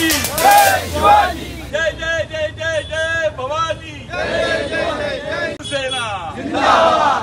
शिवाजी, जय शिवाजी, जय जय जय जय जय भवानी, जय जय जय सेना जिंदाबाद।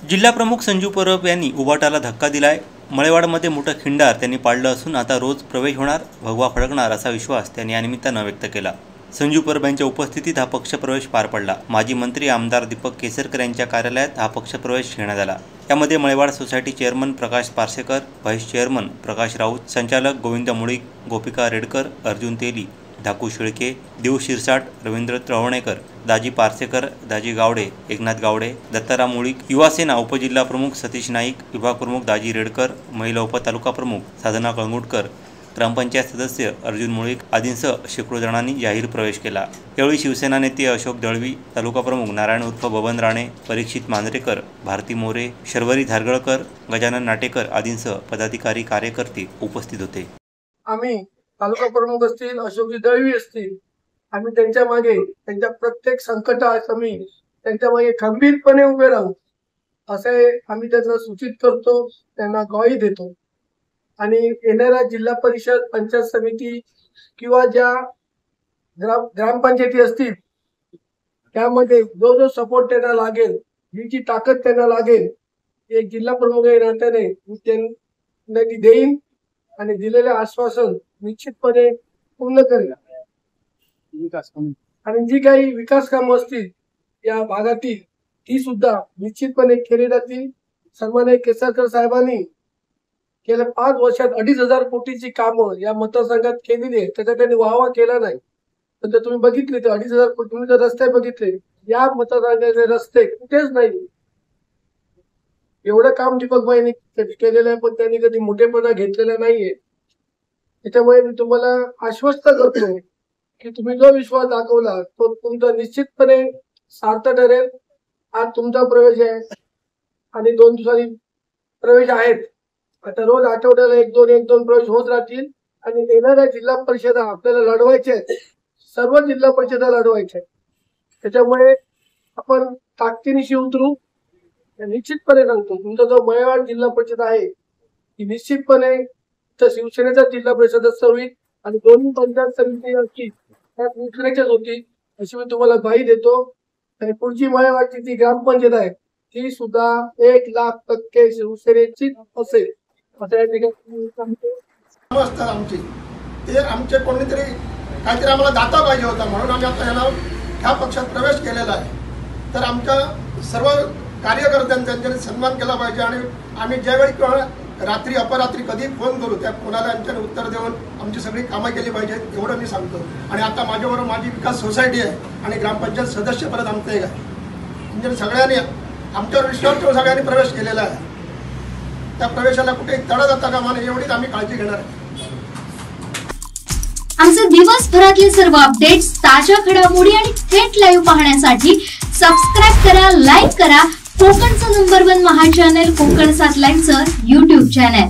जिल्हा प्रमुख संजू परब यांनी उबाटाला धक्का दिलाय। मळेवाडमध्ये मोठं खिंडार त्यांनी पाडलं असून आता रोज प्रवेश होणार, भगवा फडकणार असा विश्वास त्यांनी या निमित्तानं व्यक्त केला। संजू परब यांच्या उपस्थितीत हा पक्षप्रवेश पार पडला। माजी मंत्री आमदार दीपक केसरकर यांच्या कार्यालयात हा पक्षप्रवेश घेण्यात आला। यामध्ये मळेवाड सोसायटी चेअरमन प्रकाश पारसेकर, व्हाईस चेअरमन प्रकाश राऊत, संचालक गोविंद मुळीक, गोपिका रेडकर, अर्जुन तेली, धाकू शेळके, देव शिरसाट, रवींद्र त्रवणेकर, दाजी पारसेकर, दाजी गावडे, एकनाथ गावडे, दत्ताराम मुळीक, युवासेना उपजिल्हा प्रमुख सतीश नाईक, विभाग प्रमुख दाजी रेडकर, महिला उपतालुका प्रमुख साधना कळंगुटकर, ग्रामपंचायत सदस्य अर्जुन मुळीक आदींसह शेकडो जणांनी जाहीर प्रवेश केला। यावेळी शिवसेना नेते अशोक दळवी, तालुका प्रमुख नारायण उर्फ बबन राणे, परीक्षित मांजरेकर, भारती मोरे, शर्वरी धारगळकर, गजानन नाटेकर आदींसह पदाधिकारी कार्यकर्ते उपस्थित होते। आम्ही तालुका प्रमुख असतील, अशोकजी दळवी असतील, आम्ही त्यांच्या मागे, त्यांच्या प्रत्येक संकटात आम्ही त्यांच्या मागे खंबीरपणे उभे राहू असे आम्ही त्यांना सूचित करतो, त्यांना ग्वाही देतो। आणि येणाऱ्या जिल्हा परिषद, पंचायत समिती किंवा ज्या ग्रामपंचायती असतील त्यामध्ये जो जो सपोर्ट त्यांना लागेल, जी ताकद त्यांना लागेल, एक जिल्हा प्रमुख या नात्याने मी त्यांना ती देईन आणि दिलेले आश्वासन निश्चितपणे पूर्ण करेल। आणि जी काही विकास कामं असतील या भागातील ती सुद्धा निश्चितपणे केली जातील। सन्माननीय केसरकर साहेबांनी गेल्या 5 वर्षात 2,500 कोटीची कामं या मतदारसंघात केलेली आहे। त्याचा त्यांनी वाहवा केला नाही, पण तुम्ही बघितले तर 2,500 कोटी, तुम्ही जर रस्ते बघितले या मतदारसंघाचे रस्ते कुठेच नाही। एवढं काम दीपकबाईंनी केलेलं आहे, पण त्यांनी कधी मोठेपणा घेतलेला नाहीये। त्याच्यामुळे मी तुम्हाला आश्वस्त करतो की तुम्ही जो विश्वास दाखवला तो तुमचा निश्चितपणे सार्थ ठरेल। आज तुमचा प्रवेश आहे आणि 2 दिवसांनी प्रवेश आहेत। आता रोज आठवड्याला 1-2 प्रवेश होत राहतील आणि येणाऱ्या जिल्हा परिषदा आपल्याला लढवायचे आहेत, सर्व जिल्हा परिषदा लढवायचे आहेत। त्याच्यामुळे आपण ताकदीनिशी उतरू। निश्चितपणे सांगतो, तुमचा जो मळेवाड जिल्हा परिषद आहे ती निश्चितपणे शिवसेनेचा जिल्हा परिषद सदस्य होईल आणि दोन्ही पंचायत समिती त्यात शिवसेनेच्याच होती अशी मी तुम्हाला ग्वाही देतो। आणि पुढची मळेवाडची ती ग्रामपंचायत आहे ती सुद्धा 1,00,000% शिवसेनेची असेल असं या ठिकाणी सांगतो। आमचे कोणीतरी काहीतरी आम्हाला दाता पाहिजे होता, म्हणून आम्ही आता याला ह्या पक्षात प्रवेश केलेला आहे। तर आमच्या सर्व कार्यकर्त्यांचा त्यांनी सन्मान केला पाहिजे आणि आम्ही ज्यावेळी किंवा रात्री अपरात्री कधी फोन करू त्या फोनाला यांच्याने उत्तर देऊन आमची सगळी कामं केली पाहिजेत एवढं मी सांगतो। आणि आता माझ्याबरोबर माझी विकास सोसायटी आहे आणि ग्रामपंचायत सदस्य परत आमचं एक आहे, म्हणजे सगळ्यांनी आमच्यावर विश्वास ठेवून सगळ्यांनी प्रवेश केलेला आहे। त्या प्रवेशाला कुठे तडा जाता कामा नये एवढीच आम्ही काळजी घेणार आहे। आमचे दिवसभरातले सर्व अपडेट्स, ताज्या घडामोडी आणि थेट लाईव्ह पाहण्यासाठी सबस्क्राईब करा, लाईक करा कोकणचं नंबर 1 महा चॅनल कोकण 7 लाईव्हचं YouTube चॅनल।